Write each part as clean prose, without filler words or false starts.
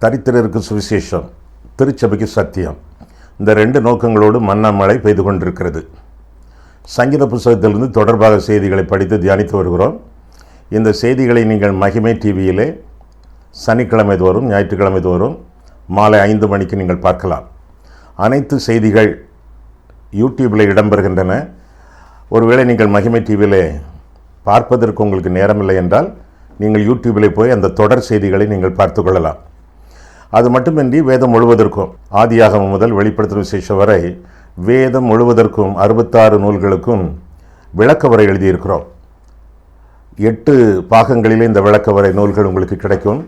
தரித்திரருக்கு சுவிசேஷம், திருச்சபைக்கு சத்தியம். இந்த ரெண்டு நோக்கங்களோடு மன்னாமழை பெய்து கொண்டிருக்கிறது. சங்கீத புஸ்தகத்திலிருந்து தொடர்பாக செய்திகளை படித்து தியானித்து வருகிறோம். இந்த செய்திகளை நீங்கள் மகிமை டிவியிலே சனிக்கிழமை தோறும் ஞாயிற்றுக்கிழமை தோறும் மாலை 5 மணிக்கு நீங்கள் பார்க்கலாம். அனைத்து செய்திகள் யூடியூப்பில் இடம்பெறுகின்றன. ஒருவேளை நீங்கள் மகிமை டிவியிலே பார்ப்பதற்கு உங்களுக்கு நேரமில்லை என்றால் நீங்கள் யூடியூப்பிலே போய் அந்த தொடர் செய்திகளை நீங்கள் பார்த்து கொள்ளலாம். அது மட்டுமின்றி வேதம் முழுவதற்கும், ஆதியாகமம் முதல் வெளிப்படுத்தும் விசேஷம் வரை வேதம் முழுவதற்கும் 66 நூல்களுக்கும் விளக்கவரை எழுதியிருக்கிறோம். 8 பாகங்களிலே இந்த விளக்கவரை நூல்கள் உங்களுக்கு கிடைக்கும்.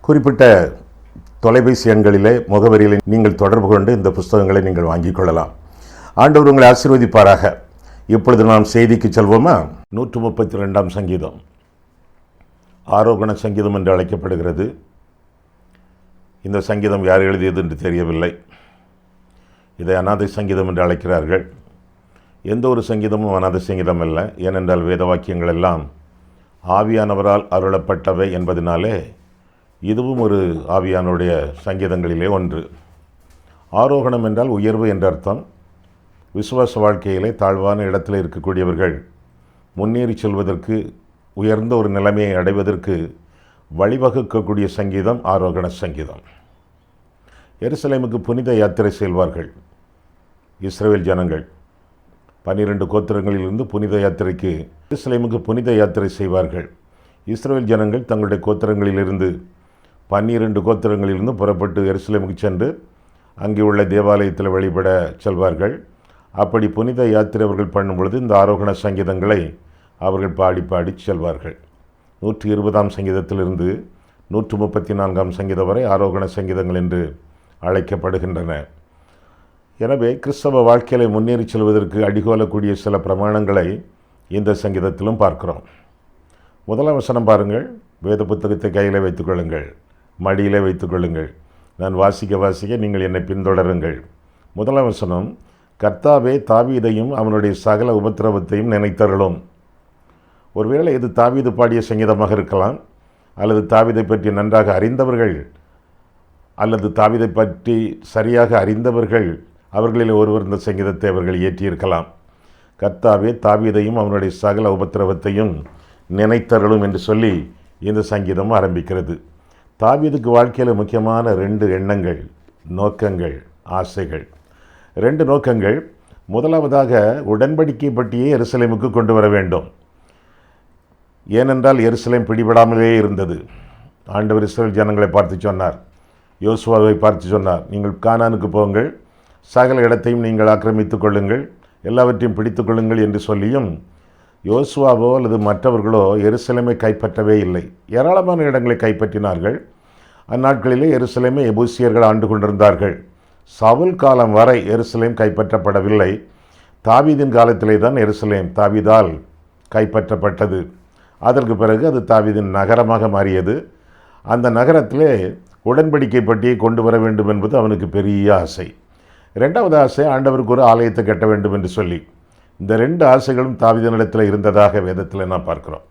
குறிப்பிட்ட தொலைபேசி எண்களிலே முகவரியிலே நீங்கள் தொடர்பு கொண்டு இந்த புஸ்தகங்களை நீங்கள் வாங்கிக் கொள்ளலாம். ஆண்டவர் உங்களை ஆசீர்வதிப்பாராக. இப்பொழுது நாம் செய்திக்கு செல்வோமா? 132ஆம் சங்கீதம் ஆரோகண சங்கீதம் என்று அழைக்கப்படுகிறது. இந்த சங்கீதம் யார் எழுதியது என்று தெரியவில்லை. இதை அநாதை சங்கீதம் என்று அழைக்கிறார்கள். எந்த ஒரு சங்கீதமும் அநாதை சங்கீதம் அல்ல. ஏனென்றால் வேத வாக்கியங்கள் எல்லாம் ஆவியானவரால் அருளப்பட்டவை என்பதனாலே இதுவும் ஒரு ஆவியானுடைய சங்கீதங்களிலே ஒன்று. ஆரோகணம் என்றால் உயர்வு என்ற அர்த்தம். விசுவாச வாழ்க்கையிலே தாழ்வான இடத்தில் இருக்கக்கூடியவர்கள் முன்னேறி செல்வதற்கு, உயர்ந்த ஒரு நிலைமையை அடைவதற்கு வழிவகுக்கக்கூடிய சங்கீதம் ஆரோகண சங்கீதம். எருசலேமுக்கு புனித யாத்திரை செல்வார்கள் இஸ்ரவேல் ஜனங்கள். 12 கோத்திரங்களிலிருந்து புனித யாத்திரைக்கு எருசலேமுக்கு புனித யாத்திரை செய்வார்கள். இஸ்ரவேல் ஜனங்கள் தங்களுடைய கோத்திரங்களிலிருந்து 12 கோத்திரங்களிலிருந்து புறப்பட்டு எருசலேமுக்கு சென்று அங்கே உள்ள தேவாலயத்தில் வழிபட செல்வார்கள். அப்படி புனித யாத்திரை அவர்கள் பண்ணும் பொழுது இந்த ஆரோகண சங்கீதங்களை அவர்கள் பாடி பாடி செல்வார்கள். 120ஆம் சங்கீதத்திலிருந்து 134ஆம் சங்கீதம் வரை ஆரோகண சங்கீதங்கள் என்று அழைக்கப்படுகின்றன. எனவே கிறிஸ்தவ வாழ்க்கையை முன்னேறி செல்வதற்கு அடிகோலக்கூடிய சில பிரமாணங்களை இந்த சங்கீதத்திலும் பார்க்கிறோம். முதலாம் வசனம் பாருங்கள். வேத புத்தகத்தை கையில் வைத்துக்கொள்ளுங்கள், மடியிலே வைத்துக்கொள்ளுங்கள். நான் வாசிக்க வாசிக்க நீங்கள் என்னை பின்தொடருங்கள். முதலாம் வசனம், கர்த்தாவே தாவீதையும் அவனுடைய சகல உபத்திரவத்தையும் நினைத்தருளும். ஒருவேளை இது தாவீது பாடிய சங்கீதமாக இருக்கலாம், அல்லது தாவீதை பற்றி நன்றாக அறிந்தவர்கள், அல்லது தாவீதை பற்றி சரியாக அறிந்தவர்கள் அவர்களில் ஒருவர் இந்த சங்கீதத்தை அவர்கள் இயற்றியிருக்கலாம். கர்த்தாவே தாவீதையும் அவனுடைய சகல உபத்திரவத்தையும் நினைத்தருளும் என்று சொல்லி இந்த சங்கீதம் ஆரம்பிக்கிறது. தாவீதுக்கு வாழ்க்கையில் முக்கியமான 2 எண்ணங்கள், நோக்கங்கள், ஆசைகள். 2 நோக்கங்கள். முதலாவதாக உடன்படிக்கை பற்றியே எருசலேமுக்கு கொண்டு வர வேண்டும். ஏனென்றால் எருசலேம் பிடிபடாமலே இருந்தது. ஆண்டவர் இஸ்ரவேல் ஜனங்களை பார்த்து சொன்னார், யோசுவாவை பார்த்து சொன்னார், நீங்கள் கானானுக்கு போங்கள், சகல இடத்தையும் நீங்கள் ஆக்கிரமித்து கொள்ளுங்கள், எல்லாவற்றையும் பிடித்து கொள்ளுங்கள் என்று சொல்லியும் யோசுவாவோ அல்லது மற்றவர்களோ எருசலேமை கைப்பற்றவே இல்லை. ஏராளமான இடங்களை கைப்பற்றினார்கள். அந்நாட்களிலே எருசலேமை எபூசியர்கள் ஆண்டு கொண்டிருந்தார்கள். சவுல் காலம் வரை எருசலேம் கைப்பற்றப்படவில்லை. தாவீதின் காலத்திலே தான் எருசலேம் தாவீதால் கைப்பற்றப்பட்டது. அதற்கு பிறகு அது தாவீதின் நகரமாக மாறியது. அந்த நகரத்திலே உடன்படிக்கை பட்டியை கொண்டு வர வேண்டும் என்பது அவனுக்கு பெரிய ஆசை. 2வது ஆசை, ஆண்டவருக்கு ஒரு ஆலயத்தை கட்ட வேண்டும் என்று சொல்லி. இந்த 2 ஆசைகளும் தாவீதினிடத்தில் இருந்ததாக வேதத்தில் நாம் பார்க்கிறோம்.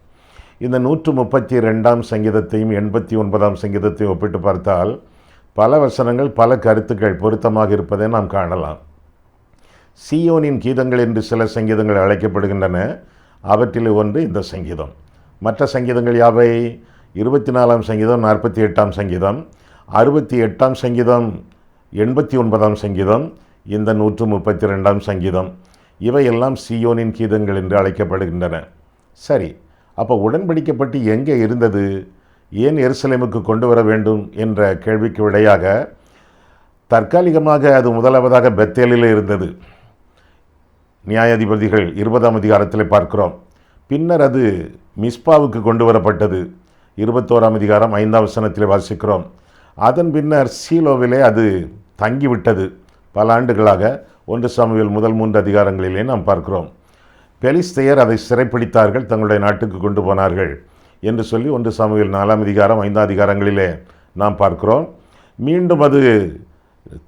இந்த 132ஆம் சங்கீதத்தையும் 89ஆம் சங்கீதத்தையும் ஒப்பிட்டு பார்த்தால் பல வசனங்கள், பல கருத்துக்கள் பொருத்தமாக இருப்பதை நாம் காணலாம். சீயோனின் கீதங்கள் என்று சில சங்கீதங்கள் அழைக்கப்படுகின்றன. அவற்றில் ஒன்று இந்த சங்கீதம். மற்ற சங்கீதங்கள் யாவை? 24ஆம் சங்கீதம், 48ஆம் சங்கீதம், 68ஆம் சங்கீதம், 89ஆம் சங்கீதம், இந்த 132ஆம் சங்கீதம். இவையெல்லாம் சீயோனின் கீதங்கள் என்று அழைக்கப்படுகின்றன. சரி, அப்போ உடன்படிக்கப்பட்டு எங்கே இருந்தது? ஏன் எருசலேமுக்கு கொண்டு வர வேண்டும் என்ற கேள்விக்கு விடையாக தற்காலிகமாக அது முதலாவதாக பெத்தேலில் இருந்தது. நியாயாதிபதிகள் 20ஆம் அதிகாரத்தில் பார்க்கிறோம். பின்னர் அது மிஸ்பாவுக்கு கொண்டு வரப்பட்டது. 21ஆம் அதிகாரம் 5ஆம் வசனத்தில் வாசிக்கிறோம். அதன் பின்னர் சீலோவிலே அது தங்கிவிட்டது பல ஆண்டுகளாக. 1 சாமுவேல் முதல் 3 அதிகாரங்களிலே நாம் பார்க்கிறோம். பெலிஸ்தேயர் அதை சிறைப்பிடித்தார்கள், தங்களுடைய நாட்டுக்கு கொண்டு போனார்கள் என்று சொல்லி 1 சாமுவேல் 4ஆம் அதிகாரம் 5ஆம் அதிகாரங்களிலே நாம் பார்க்கிறோம். மீண்டும் அது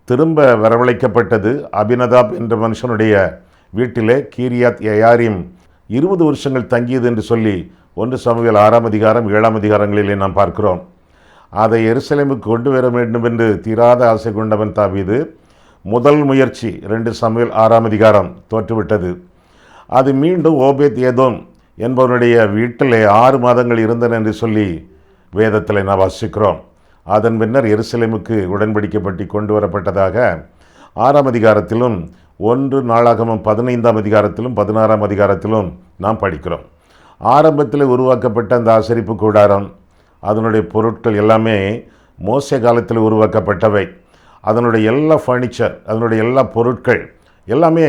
திரும்ப வரவழைக்கப்பட்டது அபினதாப் என்ற மனுஷனுடைய வீட்டிலே கீரியாத் யயாரிம் 20 வருஷங்கள் தங்கியது என்று சொல்லி 1 சாமுவேல் 6ஆம் அதிகாரம் 7ஆம் அதிகாரங்களிலே நாம் பார்க்கிறோம். அதை எருசலேமுக்கு கொண்டு வர வேண்டும் என்று தீராத ஆசை கொண்டவன் தாவீது. முதல் முயற்சி 2 சாமுவேல் 6ஆம் அதிகாரம் தோற்றுவிட்டது. அது மீண்டும் ஓபேத் ஏதோம் என்பவனுடைய வீட்டிலே 6 மாதங்கள் இருந்தன என்று சொல்லி வேதத்தில் நாம் வாசிக்கிறோம். அதன் பின்னர் எருசலேமுக்கு உடன்படிக்கப்பட்டு கொண்டு வரப்பட்டதாக 6ஆம் அதிகாரத்திலும் 1 நாளாகமம் 15ஆம் அதிகாரத்திலும் 16ஆம் அதிகாரத்திலும் நாம் படிக்கிறோம். ஆரம்பத்தில் உருவாக்கப்பட்ட அந்த ஆசரிப்பு கூடாரம், அதனுடைய பொருட்கள் எல்லாமே மோசே காலத்தில் உருவாக்கப்பட்டவை. அதனுடைய எல்லா ஃபர்னிச்சர், அதனுடைய எல்லா பொருட்கள் எல்லாமே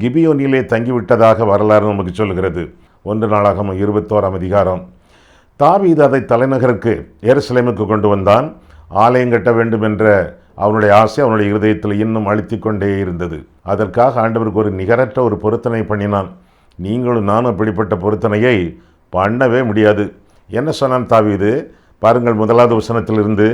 கிபியோனிலே தங்கிவிட்டதாக வரலாறு நமக்கு சொல்கிறது. 1 நாளாகமம் 21ஆம் அதிகாரம். தாவீது அதை தலைநகருக்கு எருசலேமுக்கு கொண்டு வந்தான். ஆலயம் கட்ட வேண்டும் என்ற அவனுடைய ஆசை அவனுடைய இருதயத்தில் இன்னும் அழுத்தி கொண்டே இருந்தது. அதற்காக ஆண்டவருக்கு ஒரு நிகரற்ற ஒரு பொருத்தனை பண்ணினான். நீங்களும் நானும் அப்படிப்பட்ட பொருத்தனையை பண்ணவே முடியாது. என்ன சொன்னான் தாவீது? பாருங்கள், 1வது வசனத்திலிருந்து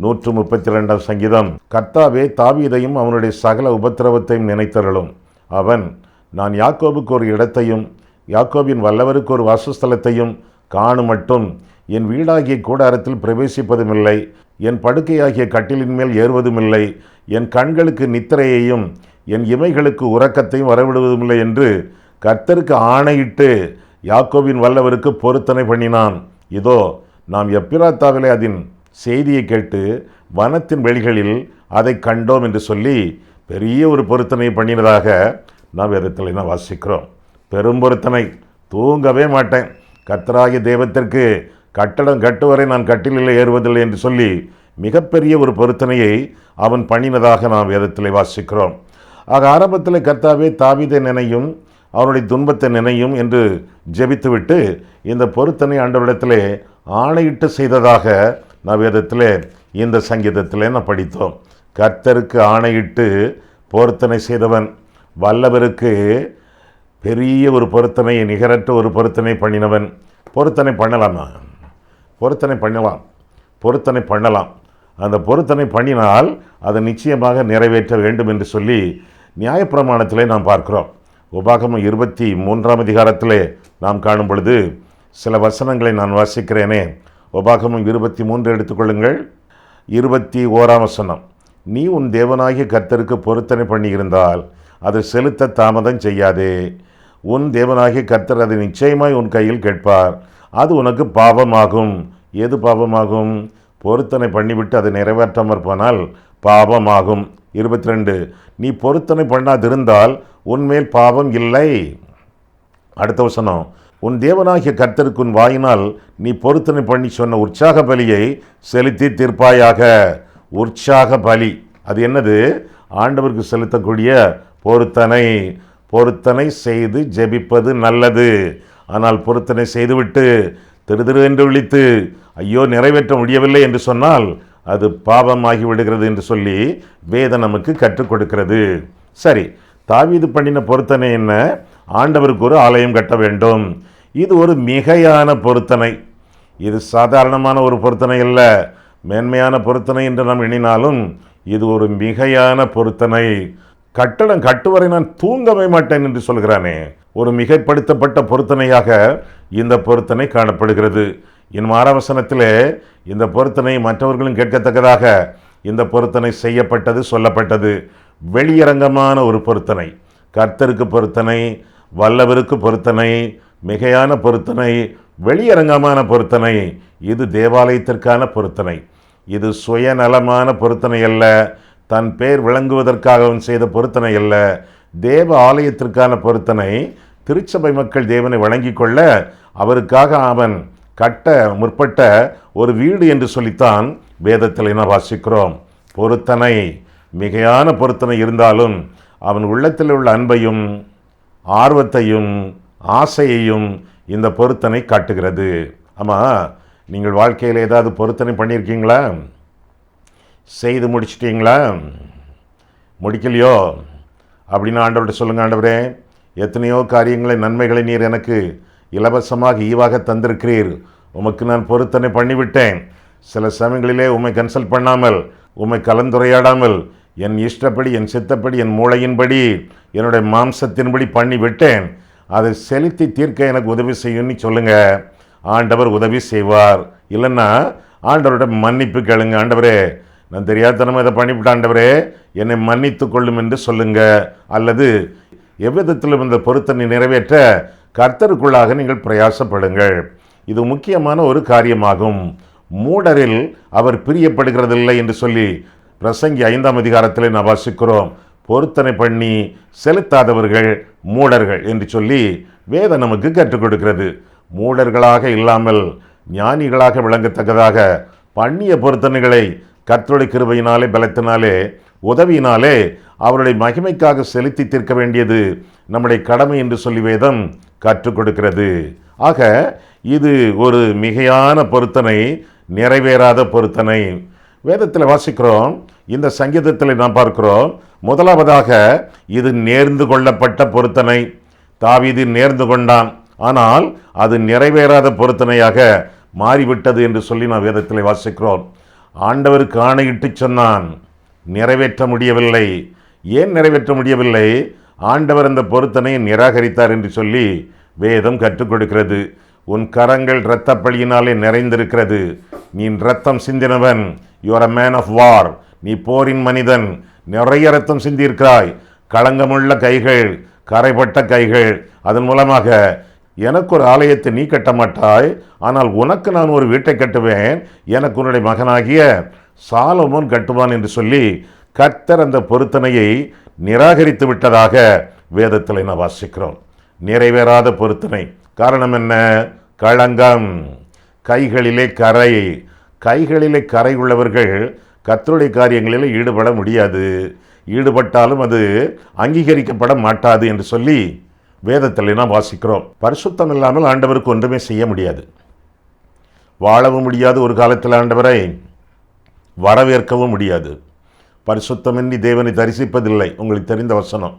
132ஆம் சங்கீதம். கர்த்தாவே, தாவீதையும் அவனுடைய சகல உபத்திரவத்தையும் நினைத்தருளும். அவன், நான் யாக்கோபுக்கு ஒரு இடத்தையும் யாக்கோபின் வல்லவருக்கு ஒரு வாசஸ்தலத்தையும் காணும் மட்டும் என் வீடாகிய கூடாரத்தில் பிரவேசிப்பதுமில்லை, என் படுக்கையாகிய கட்டிலின் மேல் ஏறுவதுமில்லை, என் கண்களுக்கு நித்திரையையும் என் இமைகளுக்கு உறக்கத்தையும் வரவிடுவதுமில்லை என்று கர்த்தருக்கு ஆணையிட்டு யாக்கோபின் வல்லவருக்கு பொருத்தனை பண்ணினான். இதோ, நாம் எப்பிராத்தாவிலே அதன் செய்தியை கேட்டு வனத்தின் வெளிகளில் அதை கண்டோம் என்று சொல்லி பெரிய ஒரு பொருத்தனை பண்ணினதாக நாம் வேதத்தில் நாம் வாசிக்கிறோம். பெரும் பொருத்தனை. தூங்கவே மாட்டேன், கர்த்தராகிய தெய்வத்திற்கு கட்டடம் கட்டுவரை நான் கட்டிலில் ஏறுவதில்லை என்று சொல்லி மிகப்பெரிய ஒரு பொருத்தனையை அவன் பண்ணினதாக நாம் வேதத்தில் வாசிக்கிறோம். ஆக ஆரம்பத்தில் கர்த்தாவே, தாவீதை நினையும், அவனுடைய துன்பத்தை நினையும் என்று ஜெபித்துவிட்டு இந்த பொருத்தனை ஆண்டவரிடத்திலே ஆணையிட்டு செய்ததாக நான் வேதத்திலே இந்த சங்கீதத்திலே நான் படித்தோம். கர்த்தருக்கு ஆணையிட்டு பொருத்தனை செய்தவன், வல்லவருக்கு பெரிய ஒரு பொருத்தனை, நிகரற்ற ஒரு பொருத்தனை பண்ணினவன். பொருத்தனை பண்ணலாமா? பொருத்தனை பண்ணலாம். அந்த பொருத்தனை பண்ணினால் அதை நிச்சயமாக நிறைவேற்ற வேண்டும் என்று சொல்லி நியாயப்பிரமாணத்திலே நாம் பார்க்கிறோம். உபாகமம் 23ஆம் அதிகாரத்திலே நாம் காணும் பொழுது சில வசனங்களை நான் வாசிக்கிறேனே. உபாகமம் 23 எடுத்துக்கொள்ளுங்கள். 21ஆம் வசனம். நீ உன் தேவனாகிய கர்த்தருக்கு பொருத்தனை பண்ணியிருந்தால் அதை செலுத்த தாமதம் செய்யாதே. உன் தேவனாகிய கர்த்தர் அதை நிச்சயமாய் உன் கையில் கேட்பார். அது உனக்கு பாவமாகும். எது பாவமாகும்? பொருத்தனை பண்ணிவிட்டு அதை நிறைவேற்றாமற் போனால் பாவமாகும். 22. நீ பொருத்தனை பண்ணாதிருந்தால் உன்மேல் பாவம் இல்லை. அடுத்த வசனம். உன் தேவனாகிய கர்த்தருக்கு உன் வாயினால் நீ பொருத்தனை பண்ணி சொன்ன உற்சாக பலியை செலுத்தி தீர்ப்பாயாக. உற்சாக பலி அது என்னது? ஆண்டவருக்கு செலுத்தக்கூடிய பொருத்தனை. பொருத்தனை செய்து ஜெபிப்பது நல்லது. ஆனால் பொருத்தனை செய்துவிட்டு திரு என்று விழித்து ஐயோ நிறைவேற்ற முடியவில்லை என்று சொன்னால் அது பாவமாகி விடுகிறது என்று சொல்லி வேதம் நமக்கு கற்றுக் கொடுக்கிறது. சரி, தாவீது பண்ணின பொருத்தனை என்ன? ஆண்டவருக்கு ஒரு ஆலயம் கட்ட வேண்டும். இது ஒரு மிகையான பொருத்தனை. இது சாதாரணமான ஒரு பொருத்தனை அல்ல. மேன்மையான பொருத்தனை என்று நாம் எண்ணினாலும் இது ஒரு மிகையான பொருத்தனை. கட்டடம் கட்டுவரை நான் தூங்கவே மாட்டேன் என்று சொல்கிறானே, ஒரு மிகைப்படுத்தப்பட்ட பொருத்தனையாக இந்த பொருத்தனை காணப்படுகிறது. இன்னும் 6ஆம் வசனத்திலே இந்த பொருத்தனை மற்றவர்களும் கேட்கத்தக்கதாக இந்த பொருத்தனை செய்யப்பட்டது, சொல்லப்பட்டது. வெளியரங்கமான ஒரு பொருத்தனை. கர்த்தருக்கு பொருத்தனை, வல்லவருக்கு பொருத்தனை, மிகையான பொருத்தனை, வெளியரங்கமான பொருத்தனை. இது தேவாலயத்திற்கான பொருத்தனை. இது சுயநலமான பொருத்தனை அல்ல. தன் பேர் விளங்குவதற்காக செய்த பொருத்தனை அல்ல. தேவ ஆலயத்திற்கான பொருத்தனை. திருச்சபை மக்கள் தேவனை வழங்கி கொள்ள அவருக்காக அவன் கட்ட முற்பட்ட ஒரு வீடு என்று சொல்லித்தான் வேதத்தில் நாம் வாசிக்கிறோம். பொருத்தனை மிகையான பொருத்தனை இருந்தாலும் அவன் உள்ளத்தில் உள்ள அன்பையும் ஆர்வத்தையும் ஆசையையும் இந்த பொருத்தனை காட்டுகிறது. ஆமாம், நீங்கள் வாழ்க்கையில் ஏதாவது பொருத்தனை பண்ணியிருக்கீங்களா? செய்து முடிச்சிட்டிங்களா? முடிக்கலையோ? அப்படின்னு ஆண்டவர்கிட்ட சொல்லுங்கள். ஆண்டவரே, எத்தனையோ காரியங்களை, நன்மைகளை நீர் எனக்கு இலவசமாக ஈவாக தந்திருக்கிறீர். உமக்கு நான் பொருத்தனை பண்ணிவிட்டேன். சில சமயங்களிலே உம்மை கன்சல்ட் பண்ணாமல், உம்மை கலந்துரையாடாமல் என் இஷ்டப்படி, என் சித்தப்படி, என் மூளையின்படி, என்னுடைய மாம்சத்தின்படி பண்ணி விட்டேன், அதை செலுத்தி தீர்க்க எனக்கு உதவி செய்யும்னு சொல்லுங்க. ஆண்டவர் உதவி செய்வார். இல்லைன்னா ஆண்டவரோட மன்னிப்பு கேளுங்க. ஆண்டவரே, நான் தெரியாதனமாக இதை பண்ணிவிட்டேன், ஆண்டவரே என்னை மன்னித்து கொள்ளும் என்று சொல்லுங்க. அல்லது எவ்விதத்திலும் இந்த பொருத்தனை நிறைவேற்ற கர்த்தருக்குள்ளாக நீங்கள் பிரயாசப்படுங்கள். இது முக்கியமான ஒரு காரியமாகும். மூடரில் அவர் பிரியப்படுகிறதில்லை என்று சொல்லி பிரசங்கி 5ஆம் அதிகாரத்தில் நான் வாசிக்கிறோம். பொருத்தனை பண்ணி செலுத்தாதவர்கள் மூடர்கள் என்று சொல்லி வேதம் நமக்கு கற்றுக் கொடுக்கிறது. மூடர்களாக இல்லாமல் ஞானிகளாக விளங்கத்தக்கதாக பண்ணிய பொருத்தனைகளை கர்த்தருடைய கிருபையினாலே, பலத்தினாலே, உதவியினாலே அவருடைய மகிமைக்காக செலுத்தி தீர்க்க வேண்டியது நம்முடைய கடமை என்று சொல்லி வேதம் கற்றுக் கொடுக்கிறது. ஆக இது ஒரு மிகையான பொருத்தனை, நிறைவேறாத பொருத்தனை. வேதத்தில் வாசிக்கிறோம். இந்த சங்கீதத்தில் நாம் பார்க்கிறோம். முதலாவதாக இது நேர்ந்து கொள்ளப்பட்ட பொருத்தனை. தாவீது நேர்ந்து கொண்டான், ஆனால் அது நிறைவேறாத பொருத்தனையாக மாறிவிட்டது என்று சொல்லி நாம் வேதத்தில் வாசிக்கிறோம். ஆண்டவருக்கு ஆணையிட்டு சொன்னான், நிறைவேற்ற முடியவில்லை. ஏன் நிறைவேற்ற முடியவில்லை? ஆண்டவர் அந்த பொருத்தனையை நிராகரித்தார் என்று சொல்லி வேதம் கற்றுக் கொடுக்கிறது. உன் கரங்கள் இரத்த பழியினாலே நிறைந்திருக்கிறது, நீ இரத்தம் சிந்தினவன், you are a man of war, நீ போரின் மனிதன், நிறைய இரத்தம் சிந்தியிருக்கிறாய், களங்கமுள்ள கைகள், கரைப்பட்ட கைகள், அதன் மூலமாக எனக்கு ஒரு ஆலயத்தை நீ கட்ட மாட்டாய், ஆனால் உனக்கு நான் ஒரு வீட்டை கட்டுவேன், எனக்கு உன்னுடைய மகனாகிய சாலமோன் கட்டுவான் என்று சொல்லி கர்த்தர் அந்த பொருத்தனையை நிராகரித்து விட்டதாக வேதத்தில் நான் வாசிக்கிறோம். நிறைவேறாத பொருத்தனை. காரணம் என்ன? களங்கம், கைகளிலே கரை. கைகளிலே கரை உள்ளவர்கள் கர்த்தருடைய காரியங்களில் ஈடுபட முடியாது. ஈடுபட்டாலும் அது அங்கீகரிக்கப்பட மாட்டாது என்று சொல்லி வேதத்தில் நாம் வாசிக்கிறோம். பரிசுத்தம் இல்லாமல் ஆண்டவருக்கு ஒன்றுமே செய்ய முடியாது. வாழவும் முடியாது, ஒரு காலத்தில் ஆண்டவரை வரவேற்கவும் முடியாது. பரிசுத்தமின்றி தேவனை தரிசிப்பதில்லை. உங்களுக்கு தெரிந்த வசனம்.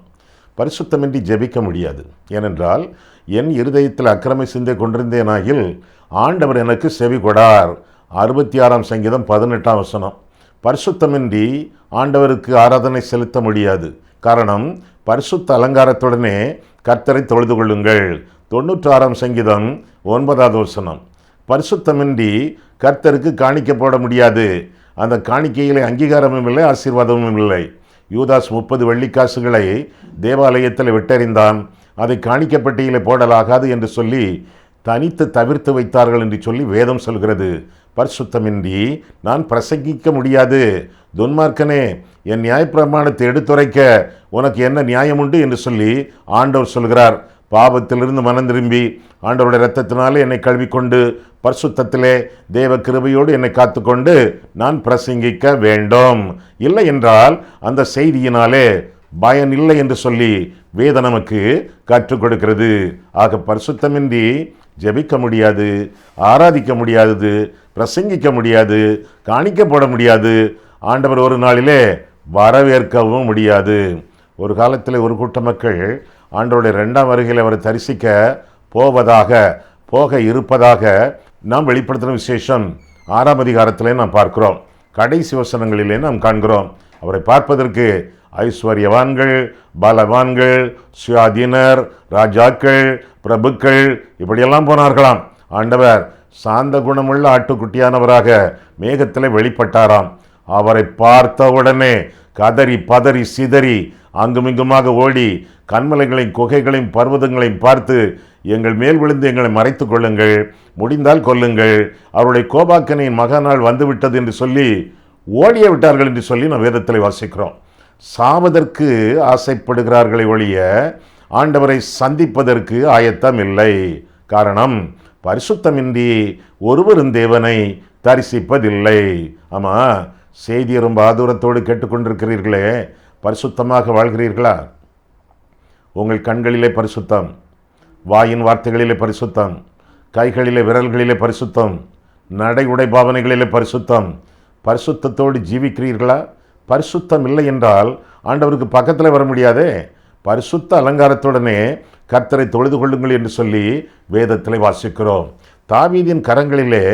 பரிசுத்தமின்றி ஜெபிக்க முடியாது. ஏனென்றால் என் இருதயத்தில் அக்கிரமை சிந்தை கொண்டிருந்தேனாகில் ஆண்டவர் எனக்கு செவி கொடார். 66ஆம் சங்கீதம் 18ஆம் வசனம். பரிசுத்தமின்றி ஆண்டவருக்கு ஆராதனை செலுத்த முடியாது. காரணம், பரிசுத்த அலங்காரத்துடனே கர்த்தரை தொழுது கொள்ளுங்கள். 96ஆம் சங்கீதம் 9ஆவது வசனம். பரிசுத்தமின்றி கர்த்தருக்கு காணிக்க போட முடியாது. அந்த காணிக்கையிலே அங்கீகாரமும் இல்லை, ஆசீர்வாதமும் இல்லை. யூதாஸ் 30 வெள்ளிக்காசுகளை தேவாலயத்தில் விட்டறிந்தான். அதை காணிக்கப்பட்டியிலே போடலாகாது என்று சொல்லி தனித்து தவிர்த்து வைத்தார்கள் என்று சொல்லி வேதம் சொல்கிறது. பரிசுத்தமின்றி நான் பிரசங்கிக்க முடியாது. துன்மார்க்கனே, என் நியாயப்பிரமாணத்தை எடுத்துரைக்க உனக்கு என்ன நியாயம் உண்டு என்று சொல்லி ஆண்டவர் சொல்கிறார். பாவத்திலிருந்து மனம் திரும்பி ஆண்டவருடைய இரத்தத்தினாலே என்னை கழுவிக்கொண்டு பரிசுத்தத்திலே தேவ கிருபையோடு என்னை காத்துக்கொண்டு நான் பிரசங்கிக்க வேண்டும். இல்லை என்றால் அந்த செய்தியினாலே பயன் இல்லை என்று சொல்லி வேத நமக்கு கற்றுக் கொடுக்கிறது. ஆக பரிசுத்தமின்றி ஜெபிக்க முடியாது, ஆராதிக்க முடியாது, பிரசங்கிக்க முடியாது, காணிக்கப்பட முடியாது, ஆண்டவர் ஒரு நாளிலே வரவேற்கவும் முடியாது. ஒரு காலத்தில் ஒரு கூட்ட மக்கள் ஆண்டவருடைய 2ஆம் வருகையில் அவரை தரிசிக்க போக இருப்பதாக நாம் வெளிப்படுத்தின விசேஷம் 6ஆம் அதிகாரத்திலே நாம் பார்க்கிறோம். கடைசி வசனங்களிலே நாம் காண்கிறோம். அவரை பார்ப்பதற்கு ஐஸ்வர்யவான்கள், பலவான்கள், சுயாதீனர், ராஜாக்கள், பிரபுக்கள் இப்படியெல்லாம் போனார்களாம். ஆண்டவர் சாந்த குணமுள்ள ஆட்டுக்குட்டியானவராக மேகத்தில் வெளிப்பட்டாராம். அவரை பார்த்தவுடனே கதறி பதறி சிதறி அங்குமிங்குமாக ஓடி கண்மலைகளையும் குகைகளையும் பர்வதங்களையும் பார்த்து, எங்கள் மேல் விழுந்து எங்களை மறைத்து கொள்ளுங்கள், முடிந்தால் கொல்லுங்கள், அவருடைய கோபாக்கனின் மகனால் வந்துவிட்டது என்று சொல்லி ஓடிய விட்டார்கள் என்று சொல்லி நாம் வேதத்தில் வாசிக்கிறோம். சாவதற்கு ஆசைப்படுகிறார்களை ஒழிய ஆண்டவரை சந்திப்பதற்கு ஆயத்தம் இல்லை. காரணம், பரிசுத்தமின்றி ஒருவரும் தேவனை தரிசிப்பதில்லை. ஆமாம், செய்தியை ரொம்ப ஆதூரத்தோடு கேட்டுக்கொண்டிருக்கிறீர்களே, பரிசுத்தமாக வாழ்கிறீர்களா? உங்கள் கண்களிலே பரிசுத்தம், வாயின் வார்த்தைகளிலே பரிசுத்தம், கைகளிலே விரல்களிலே பரிசுத்தம், நடை உடை பாவனைகளிலே பரிசுத்தம். பரிசுத்தத்தோடு ஜீவிக்கிறீர்களா? பரிசுத்தம் இல்லை என்றால் ஆண்டவருக்கு பக்கத்தில் வர முடியாதே. பரிசுத்த அலங்காரத்துடனே கர்த்தரை தொழுது கொள்ளுங்கள் என்று சொல்லி வேதத்தில் வாசிக்கிறோம். தாவீதின் கரங்களிலே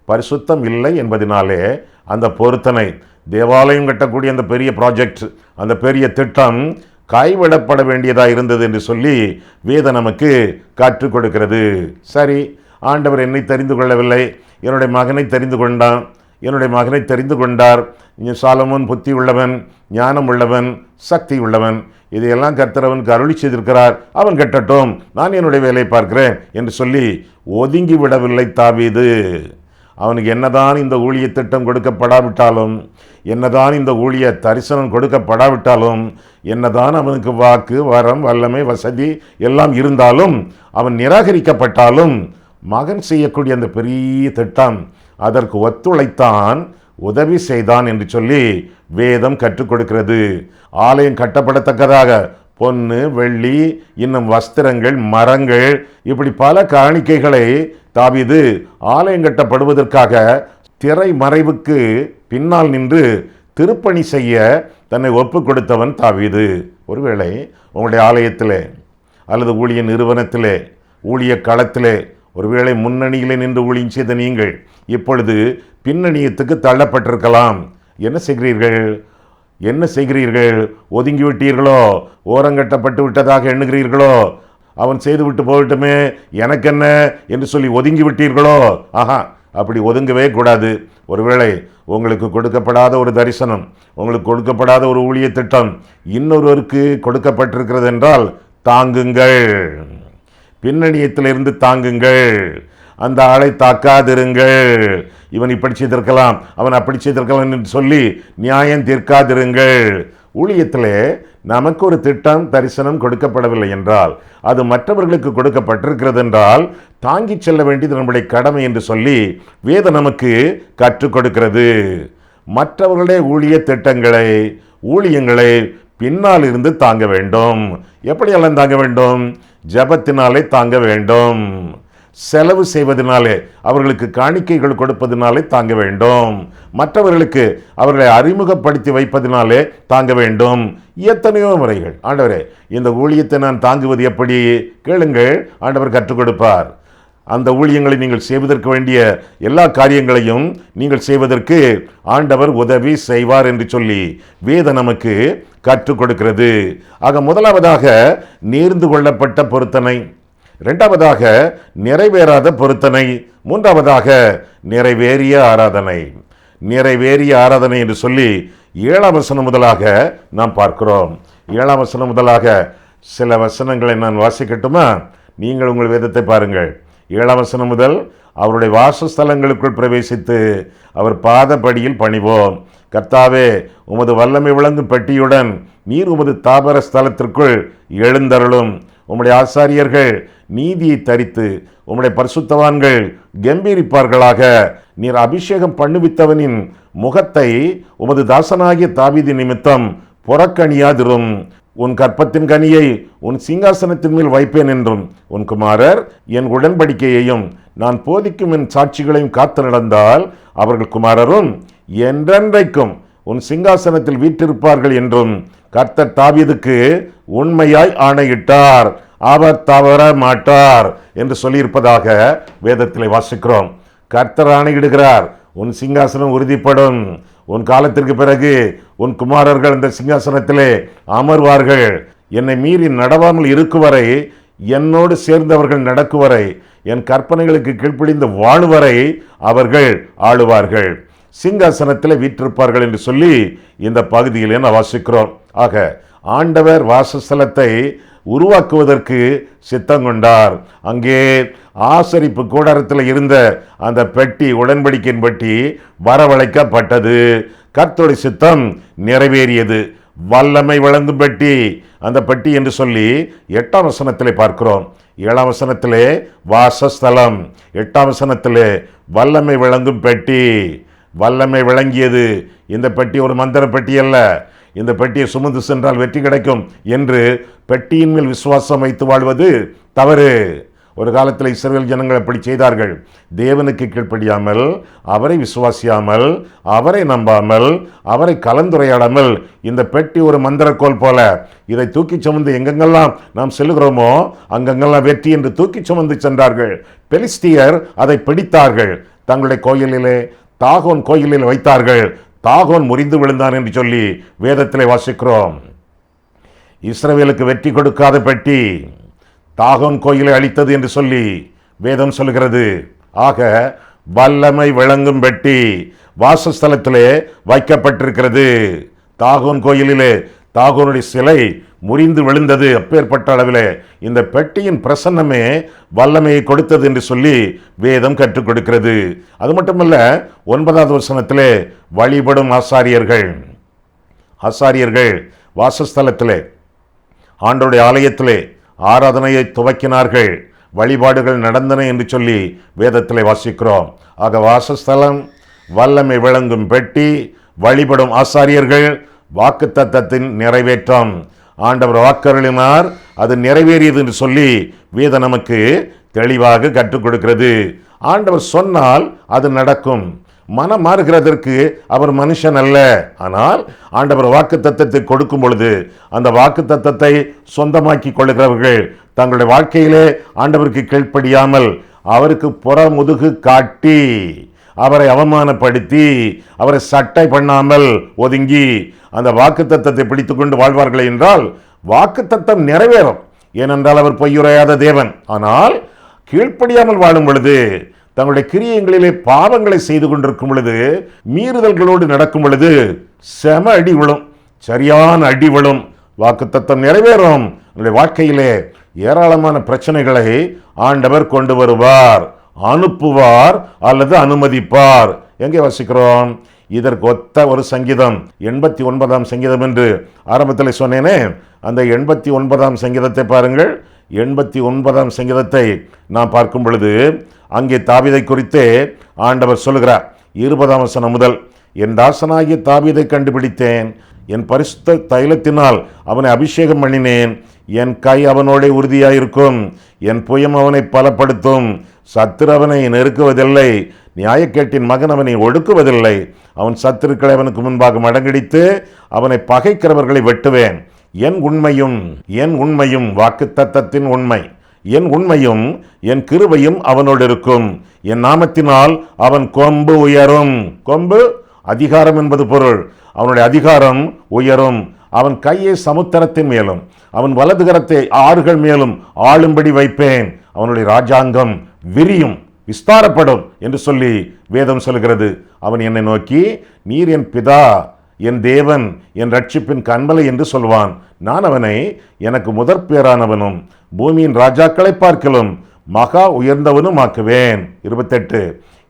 பரிசுத்தம் இல்லை என்பதினாலே அந்த பொருத்தனை தேவாலயம் கட்டக்கூடிய அந்த பெரிய ப்ராஜெக்ட், அந்த பெரிய திட்டம் கைவிடப்பட வேண்டியதாக இருந்தது என்று சொல்லி வேதம் நமக்கு கற்றுக் கொடுக்கிறது. சரி, ஆண்டவர் என்னை தெரிந்து கொள்ளவில்லை, என்னுடைய மகனை தெரிந்து கொண்டான், என்னுடைய மகனை தெரிந்து கொண்டார். சாலமோன் புத்தி உள்ளவன், ஞானம் உள்ளவன், சக்தி உள்ளவன், இதையெல்லாம் கர்த்தர் அவனுக்கு அருளி செய்திருக்கிறார், அவன் கட்டட்டும், நான் என்னுடைய வேலையை பார்க்கிறேன் என்று சொல்லி ஒதுங்கி விடவில்லை தாவீது. அவனுக்கு என்னதான் இந்த ஊழிய திட்டம் கொடுக்கப்படாவிட்டாலும், என்னதான் இந்த ஊழிய தரிசனம் கொடுக்கப்படாவிட்டாலும், என்னதான் அவனுக்கு வாக்கு, வரம், வல்லமை, வசதி எல்லாம் இருந்தாலும், அவன் நிராகரிக்கப்பட்டாலும், மகன் செய்யக்கூடிய அந்த பெரிய திட்டம் அதற்கு ஒத்துழைத்தான், உதவி செய்தான் என்று சொல்லி வேதம் கற்றுக் கொடுக்கிறது. ஆலயம் கட்டப்படத்தக்கதாக பொன்னு, வெள்ளி, இன்னும் வஸ்திரங்கள், மரங்கள், இப்படி பல காணிக்கைகளை தாவீது ஆலயம் கட்டப்படுவதற்காக திரை மறைவுக்கு பின்னால் நின்று திருப்பணி செய்ய தன்னை ஒப்பு கொடுத்தவன் தாவீது. ஒருவேளை உங்களுடைய ஆலயத்திலே அல்லது ஊழிய நிறுவனத்திலே, ஊழிய களத்திலே ஒருவேளை முன்னணியிலே நின்று ஊழியம் செய்த நீங்கள் இப்பொழுது பின்னணியத்துக்கு தள்ளப்பட்டிருக்கலாம். என்ன செய்கிறீர்கள்? என்ன செய்கிறீர்கள்? ஒதுங்கி விட்டீர்களோ? ஓரங்கட்டப்பட்டு விட்டதாக எண்ணுகிறீர்களோ? அவன் செய்து விட்டு போகட்டுமே, எனக்கு என்ன என்று சொல்லி ஒதுங்கி விட்டீர்களோ? ஆஹா, அப்படி ஒதுங்கவே கூடாது. ஒருவேளை உங்களுக்கு கொடுக்கப்படாத ஒரு தரிசனம், உங்களுக்கு கொடுக்கப்படாத ஒரு ஊழிய திட்டம் இன்னொருவருக்கு கொடுக்கப்பட்டிருக்கிறது என்றால் தாங்குங்கள், பின்னணியத்திலிருந்து தாங்குங்கள், அந்த ஆளை தாக்காதிருங்கள். இவன் இப்படி செய்திருக்கலாம், அவன் அப்படி செய்திருக்கலாம் என்று சொல்லி நியாயம் தீர்க்காதிருங்கள். ஊழியத்திலே நமக்கு ஒரு திட்டம், தரிசனம் கொடுக்கப்படவில்லை என்றால், அது மற்றவர்களுக்கு கொடுக்கப்பட்டிருக்கிறது என்றால் தாங்கி செல்ல வேண்டியது நம்முடைய கடமை என்று சொல்லி வேதம் நமக்கு கற்றுக் கொடுக்கிறது. மற்றவர்களுடைய ஊழிய திட்டங்களை, ஊழியங்களை பின்னால் இருந்து தாங்க வேண்டும். எப்படியெல்லாம் தாங்க வேண்டும்? ஜபத்தினாலே தாங்க வேண்டும், செலவு செய்வதனாலே, அவர்களுக்கு காணிக்கைகள் கொடுப்பதனாலே தாங்க வேண்டும், மற்றவர்களுக்கு அவர்களை அறிமுகப்படுத்தி வைப்பதனாலே தாங்க வேண்டும். எத்தனையோ முறைகள். ஆண்டவரே, இந்த ஊழியத்தை நான் தாங்குவது எப்படி? கேளுங்கள், ஆண்டவர் கற்றுக் கொடுப்பார். அந்த ஊழியங்களை நீங்கள் செய்வதற்கு வேண்டிய எல்லா காரியங்களையும் நீங்கள் செய்வதற்கு ஆண்டவர் உதவி செய்வார் என்று சொல்லி வேதம் நமக்கு கற்றுக் கொடுக்கிறது. ஆக முதலாவதாக நேர்ந்து கொள்ளப்பட்ட பொருத்தனை, இரண்டாவதாக நிறைவேறாத பொருத்தனை, மூன்றாவதாக நிறைவேறிய ஆராதனை. நிறைவேறிய ஆராதனை என்று சொல்லி 7ஆம் வசனம் முதலாக நாம் பார்க்கிறோம். 7ஆம் வசனம் முதலாக சில வசனங்களை நான் வாசிக்கட்டுமா? நீங்கள் உங்கள் வேதத்தை பாருங்கள். 7ஆம் வசனம் முதல், அவருடைய வாசஸ்தலங்களுக்குள் பிரவேசித்து அவர் பாதப்படியில் பணிவோம். கர்த்தாவே, உமது வல்லமை விளங்கும் பெட்டியுடன் நீர் உமது தாபர ஸ்தலத்திற்குள் எழுந்தருளும். உம்முடைய ஆசாரியர்கள் நீதியை தரித்து உம்முடைய பரிசுத்தவான்கள் கம்பீரிப்பார்களாக. நீர் அபிஷேகம் பண்ணுவித்தவனின் முகத்தை உமது தாசனாகிய தாவீது நிமித்தம் புறக்கணியாதிரும். உன் கற்பத்தின் கனியை உன் சிங்காசனத்தின் மேல் வைப்பேன் என்றும், உன் குமாரர் என் உடன்படிக்கையையும் நான் போதிக்கும் என் சாட்சிகளையும் காத்து நடந்தால் அவர்கள் குமாரரும் என்றென்றைக்கும் உன் சிங்காசனத்தில் வீற்றிருப்பார்கள் என்றும் கர்த்தர் தாவீதுக்கு உண்மையாய் ஆணையிட்டார், அவர் தவற மாட்டார் என்று சொல்லியிருப்பதாக வேதத்திலே வாசிக்கிறோம். கர்த்தர் ஆணையிடுகிறார், உன் சிங்காசனம் உறுதிப்படும், உன் காலத்திற்கு பிறகு உன் குமாரர்கள் அந்த சிங்காசனத்திலே அமர்வார்கள். என்னை மீறி நடவாமல் இருக்குவரை, என்னோடு சேர்ந்தவர்கள் நடக்குவரை, என் கற்பனைகளுக்கு கீழ்ப்படிந்து வாழுவரை அவர்கள் ஆளுவார்கள், சிங்காசனத்தில் வீற்றிருப்பார்கள் என்று சொல்லி இந்த பகுதியிலே நான் வாசிக்கிறோம். ஆக ஆண்டவர் வாசஸ்தலத்தை உருவாக்குவதற்கு சித்தம் கொண்டார். அங்கே ஆசரிப்பு கூடாரத்தில் இருந்த அந்த பெட்டி, உடன்படிக்கையின் பெட்டி வரவழைக்கப்பட்டது. கர்த்தருடைய சித்தம் நிறைவேறியது. வல்லமை வழங்கும் பெட்டி, அந்த பெட்டி என்று சொல்லி 8ஆம் வசனத்திலே பார்க்கிறோம். 7ஆம் வசனத்திலே வாசஸ்தலம், 8ஆம் வசனத்திலே வல்லமை விளங்கும் பெட்டி. வல்லமை விளங்கியது. இந்த பெட்டி ஒரு மந்திர பெட்டி அல்ல. இந்த பெட்டியை சுமந்து சென்றால் வெற்றி கிடைக்கும் என்று பெட்டியின் மேல் விசுவாசம் வைத்து வாழ்வது தவறு. ஒரு காலத்தில் இஸ்ரவேல் ஜனங்கள் அப்படி செய்தார்கள். தேவனுக்கு கீழ்ப்படியாமல், அவரை விசுவாசியாமல், அவரை நம்பாமல், அவரை கலந்துரையாடாமல், இந்த பெட்டி ஒரு மந்திரக்கோல் போல இதை தூக்கி சுமந்து எங்கெங்கெல்லாம் நாம் செல்லுகிறோமோ அங்கெங்கெல்லாம் வெற்றி என்று தூக்கி சுமந்து சென்றார்கள். பெலிஸ்தியர் அதை பிடித்தார்கள். தங்களுடைய கோயிலிலே, தாகோன் கோயிலில் வைத்தார்கள். தாகோன் முறிந்து விழுந்தான் என்று சொல்லி வேதத்திலே வாசிக்கிறோம். இஸ்ரவேலுக்கு வெற்றி கொடுக்காத பெட்டி தாகோன் கோயிலை அழித்தது என்று சொல்லி வேதம் சொல்கிறது. ஆக வல்லமை விளங்கும் பெட்டி வாசஸ்தலத்திலே வைக்கப்பட்டிருக்கிறது. தாகோன் கோயிலிலே தாகோனுடைய சிலை முறிந்து விழுந்தது. அப்பேற்பட்ட அளவிலே இந்த பெட்டியின் பிரசன்னமே வல்லமையை கொடுத்தது என்று சொல்லி வேதம் கற்றுக் கொடுக்கிறது. அது மட்டுமல்ல, 9வது வசனத்திலே வழிபடும் ஆசாரியர்கள் வாசஸ்தலத்திலே ஆண்டவருடைய ஆலயத்திலே ஆராதனையை துவக்கினார்கள், வழிபாடுகள் நடந்தன என்று சொல்லி வேதத்திலே வாசிக்கிறோம். ஆக வாசஸ்தலம், வல்லமை விளங்கும் பெட்டி, வழிபடும் ஆசாரியர்கள், வாக்குத்தத்தத்தின் நிறைவேற்றம். ஆண்டவர் வாக்கருளினார், அது நிறைவேறியது என்று சொல்லி வேதம் நமக்கு தெளிவாக கற்றுக் கொடுக்கிறது. ஆண்டவர் சொன்னால் அது நடக்கும். மனம் மாறுகிறதற்கு அவர் மனுஷன் அல்ல. ஆனால் ஆண்டவர் வாக்குத்தத்தத்தை கொடுக்கும் பொழுது அந்த வாக்குத்தத்தத்தை சொந்தமாக்கி கொள்ளுகிறவர்கள் தங்களுடைய வாழ்க்கையிலே ஆண்டவருக்கு கீழ்ப்படியாமல் அவருக்கு புறமுதுகு காட்டி அவரை அவமானப்படுத்தி அவரை சட்டை பண்ணாமல் ஒதுங்கி அந்த வாக்குத்தத்தத்தை பிடித்து கொண்டு வாழ்வார்கள் என்றால் வாக்குத்தத்தம் நிறைவேறும். ஏனென்றால் அவர் பொய்யுரையாத தேவன். ஆனால் கீழ்ப்படியாமல் வாழும் பொழுது, தங்களுடைய கிரியைகளிலே பாவங்களை செய்து கொண்டிருக்கும் பொழுது, மீறுதல்களோடு நடக்கும் பொழுது செம அடி விழும், சரியான அடி விழும். வாக்குத்தத்தம் நிறைவேறும். நம்முடைய வாழ்க்கையிலே ஏராளமான பிரச்சனைகளை ஆண்டவர் கொண்டு வருவார், அனுப்புவார் அல்லது அனுமதிப்பார். எங்கே வாசிக்கிறோம்? இதற்கு ஒத்த ஒரு சங்கீதம் 89ஆம் சங்கீதம் என்று ஆரம்பத்தில் சொன்னேனே, அந்த 89ஆம் சங்கீதத்தை பாருங்கள். 89ஆம் சங்கீதத்தை நாம் பார்க்கும் பொழுது அங்கே தாவீதை குறித்தே ஆண்டவர் சொல்கிறார். 20ஆம் வசனம் முதல், என் தாசனாகிய தாவீதை கண்டுபிடித்தேன், என் பரிசுத்த தைலத்தினால் அவனை அபிஷேகம் பண்ணினேன், என் கை அவனோட உறுதியாயிருக்கும், என் புயம் அவனை பலப்படுத்தும், சத்துரு அவனை நெருக்குவதில்லை, நியாயக்கேட்டின் மகன் அவனை ஒடுக்குவதில்லை, அவன் சத்துருக்களை அவனுக்கு முன்பாக மடங்கடித்து அவனை பகைக்கிறவர்களை வெட்டுவேன். என் உண்மையும் வாக்குத்தத்தத்தின் உண்மை, என் உண்மையும் என் கிருபையும் அவனோடு இருக்கும், என் நாமத்தினால் அவன் கொம்பு உயரும். கொம்பு அதிகாரம் என்பது பொருள். அவனுடைய அதிகாரம் உயரும். அவன் கையை சமுத்திரத்தின் மேலும் அவன் வலது கரத்தை ஆறுகள் மேலும் ஆளும்படி வைப்பேன். அவனுடைய ராஜாங்கம் விரியும், விஸ்தாரப்படும் என்று சொல்லி வேதம் சொல்கிறது. அவன் என்னை நோக்கி, நீர் என் பிதா, என் தேவன், என் ரட்சிப்பின் கண்மலை என்று சொல்வான். நான் அவனை எனக்கு முதற் பேரானவனும் பூமியின் ராஜாக்களை பார்க்கலும் மகா உயர்ந்தவனும் ஆக்குவேன். 28,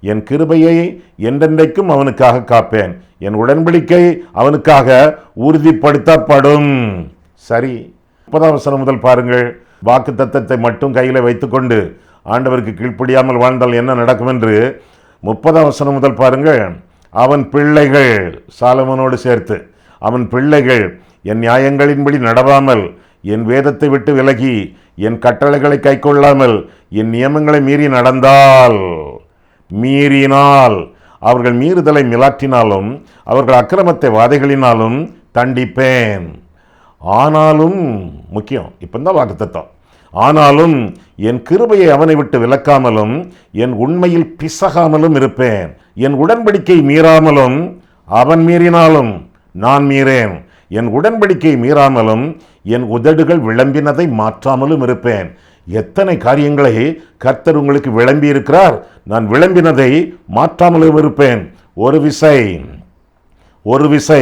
என் கிருபையை என்றென்றைக்கும் அவனுக்காக காப்பேன், என் உடன்படிக்கை அவனுக்காக உறுதிப்படுத்தப்படும். சரி, 30ஆம் வசனம் முதல் பாருங்கள். வாக்கு தத்தத்தை மட்டும் கையில் வைத்துக்கொண்டு ஆண்டவருக்கு கீழ்ப்படியாமல் வாழ்ந்தால் என்ன நடக்கும் என்று 30ஆம் வசனம் முதல் பாருங்கள். அவன் பிள்ளைகள், சாலமோனோடு சேர்த்து, அவன் பிள்ளைகள் என் நியாயங்களின்படி நடவாமல், என் வேதத்தை விட்டு விலகி, என் கட்டளைகளை கைக்கொள்ளாமல், என் நியமங்களை மீறினால், அவர்கள் மீறுதலை மிலாற்றினாலும் அவர்கள் அக்கிரமத்தை வாதைகளினாலும் தண்டிப்பேன். ஆனாலும், முக்கியம் இப்பந்தான் வாக்குத்தத்தம், ஆனாலும் என் கிருபையை அவனை விட்டு விலக்காமலும் என் உண்மையில் பிசகாமலும் இருப்பேன். என் உடன்படிக்கை மீறாமலும் அவன் மீறினாலும் நான் மீறேன். என் உடன்படிக்கை மீறாமலும் என் உதடுகள் விளம்பினதை மாற்றாமலும் இருப்பேன். எத்தனை காரியங்களை கர்த்தர் உங்களுக்கு விளம்பி இருக்கிறார். நான் விளம்பினதை மாற்றாமலும் இருப்பேன். ஒரு விசை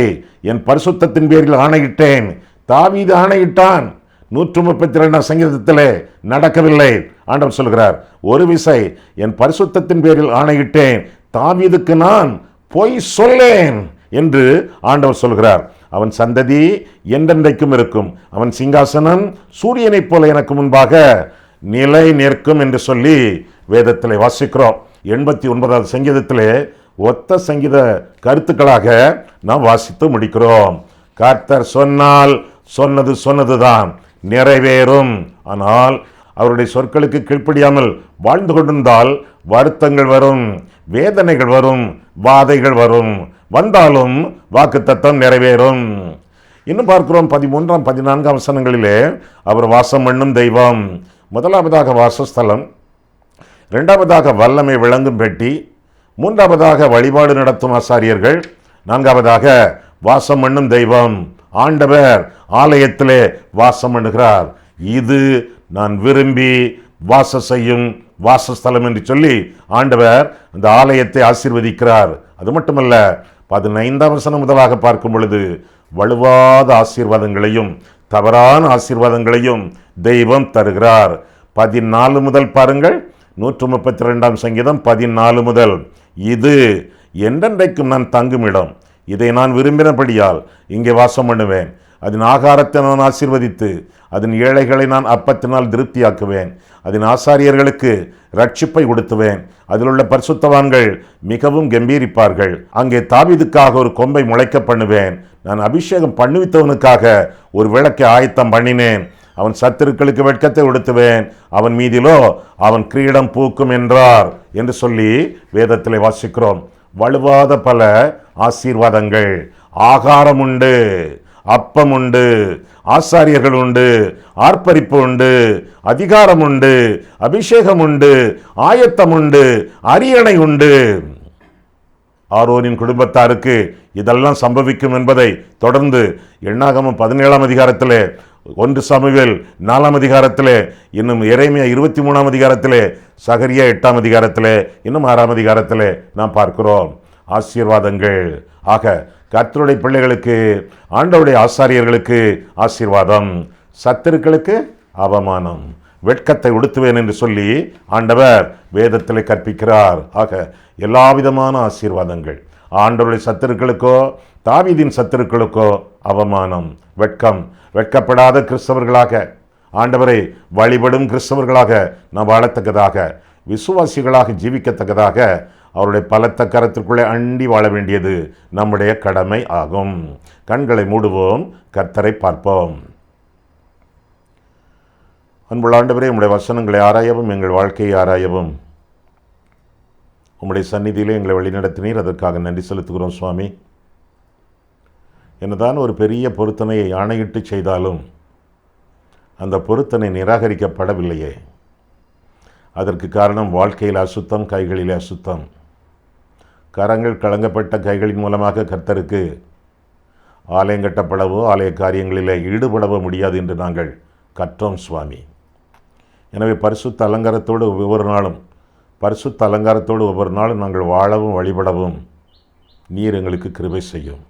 என் பரிசுத்தத்தின் பேரில் ஆணையிட்டேன். தாவீது ஆணையிட்டான். 132ஆம் சங்கீதத்திலே நடக்கவில்லை. ஆண்டவர் சொல்கிறார், ஒரு விசை என் பரிசுத்தத்தின் பேரில் ஆணையிட்டேன், தாவீதுக்கு நான் பொய் சொல்லேன் என்று ஆண்டவர் சொல்கிறார். அவன் சந்ததி என்றென்றைக்கும் இருக்கும், அவன் சிங்காசனம் சூரியனைப் போல எனக்கு முன்பாக நிலை நிற்கும் என்று சொல்லி வேதத்திலே வாசிக்கிறோம். 89ஆவது சங்கீதத்திலே ஒத்த சங்கீத கருத்துக்களாக நாம் வாசித்து முடிக்கிறோம். கர்த்தர் சொன்னால் சொன்னதுதான் நிறைவேறும். ஆனால் அவருடைய சொற்களுக்கு கீழ்ப்படியாமல் வாழ்ந்து கொண்டிருந்தால் வருத்தங்கள் வரும், வேதனைகள் வரும், வாதைகள் வரும். வந்தாலும் வாக்குத்தத்தம் நிறைவேறும். இன்னும் பார்க்கிறோம் 13ஆம் 14ஆம் வசனங்களிலே அவர் வாசம் பண்ணும் தெய்வம். முதலாவதாக வாசஸ்தலம், இரண்டாவதாக வல்லமை விளங்கும் பெட்டி, மூன்றாவதாக வழிபாடு நடத்தும் ஆசாரியர்கள், நான்காவதாக வாசம் பண்ணும் தெய்வம். ஆண்டவர் ஆலயத்திலே வாசம் பண்ணுகிறார். இது நான் விரும்பி வாச செய்யும் வாசஸ்தலம் என்று சொல்லி ஆண்டவர் அந்த ஆலயத்தை ஆசீர்வதிக்கிறார். அது மட்டுமல்ல, 15ஆம் வசனம் முதலாக பார்க்கும் பொழுது வலுவாத ஆசீர்வாதங்களையும் தவறான ஆசீர்வாதங்களையும் தெய்வம் தருகிறார். 14 முதல் பாருங்கள், 132ஆம் சங்கீதம் 14 முதல். இது என்றென்றைக்கும் நான் தங்குமிடம், இதை நான் விரும்பினபடியால் இங்கே வாசம் பண்ணுவேன். அதன் ஆகாரத்தை நான் ஆசீர்வதித்து அதன் ஏழைகளை நான் அப்பத்தினால் திருப்தியாக்குவேன். அதன் ஆசாரியர்களுக்கு ரட்சிப்பை கொடுத்துவேன். அதில் உள்ள பரிசுத்தவான்கள் மிகவும் கம்பீரிப்பார்கள். அங்கே தாவீதுக்காக ஒரு கொம்பை முளைக்க பண்ணுவேன். நான் அபிஷேகம் பண்ணுவித்தவனுக்காக ஒரு விளக்கை ஆயத்தம் பண்ணினேன். அவன் சத்துருக்களுக்கு வெட்கத்தை உடுத்துவேன், அவன் மீதிலோ அவன் கிரீடம் பூக்கும் என்றார் என்று சொல்லி வேதத்திலே வாசிக்கிறோம். வலுவாத பல ஆசீர்வாதங்கள். ஆகாரம் உண்டு, அப்பம் உண்டு, ஆசாரியர்கள் உண்டு, ஆர்ப்பரிப்பு உண்டு, அதிகாரம் உண்டு, அபிஷேகம் உண்டு, ஆயத்தம் உண்டு, அரியணை உண்டு. ஆரோனின் குடும்பத்தாருக்கு இதெல்லாம் சம்பவிக்கும் என்பதை தொடர்ந்து எண்ணாகமம் 17ஆம் அதிகாரத்திலே, 1 சாமுவேல் 4ஆம் அதிகாரத்திலே, இன்னும் எரேமியா 23ஆம் அதிகாரத்திலே, சகரியா 8ஆம் அதிகாரத்திலே, இன்னும் 6ஆம் அதிகாரத்திலே நாம் பார்க்கிறோம் ஆசீர்வாதங்கள். ஆக கர்த்தருடைய பிள்ளைகளுக்கு, ஆண்டவருடைய ஆசாரியர்களுக்கு ஆசீர்வாதம், சத்துருக்களுக்கு அவமானம், வெட்கத்தை உடுத்துவேன் என்று சொல்லி ஆண்டவர் வேதத்தில் கற்பிக்கிறார். ஆக எல்லா விதமான ஆசீர்வாதங்கள். ஆண்டவருடைய சத்துருக்களுக்கோ தாவீதின் சத்துருக்களுக்கோ அவமானம், வெட்கம். வெட்கப்படாத கிறிஸ்தவர்களாக, ஆண்டவரை வழிபடும் கிறிஸ்தவர்களாக நாம் வாழத்தக்கதாக, விசுவாசிகளாக ஜீவிக்கத்தக்கதாக அவருடைய பலத்த கரத்திற்குள்ளே அண்டி வாழ வேண்டியது நம்முடைய கடமை ஆகும். கண்களை மூடுவோம், கர்த்தரை பார்ப்போம். அன்புள்ள ஆண்டவரே, உம்முடைய வசனங்களை ஆராயவும் எங்கள் வாழ்க்கையை ஆராயவும் உம்முடைய சந்நிதியிலே எங்களை வழிநடத்தினீர். அதற்காக நன்றி செலுத்துகிறோம் சுவாமி. என்னதான் ஒரு பெரிய பொருத்தனையை ஆணையிட்டு செய்தாலும் அந்த பொருத்தனை நிராகரிக்கப்படவில்லையே. அதற்கு காரணம் வாழ்க்கையில் அசுத்தம், கைகளிலே அசுத்தம். கரங்கள் கலங்கப்பட்ட கைகளின் மூலமாக கர்த்தருக்கு ஆலயம் கட்டப்படவோ ஆலய காரியங்களிலே ஈடுபடவோ முடியாது என்று நாங்கள் கற்றோம் சுவாமி. எனவே பரிசுத்த அலங்காரத்தோடு ஒவ்வொரு நாளும் நாங்கள் வாழவும் வழிபடவும் நீர் எங்களுக்கு கிருபை செய்யும்.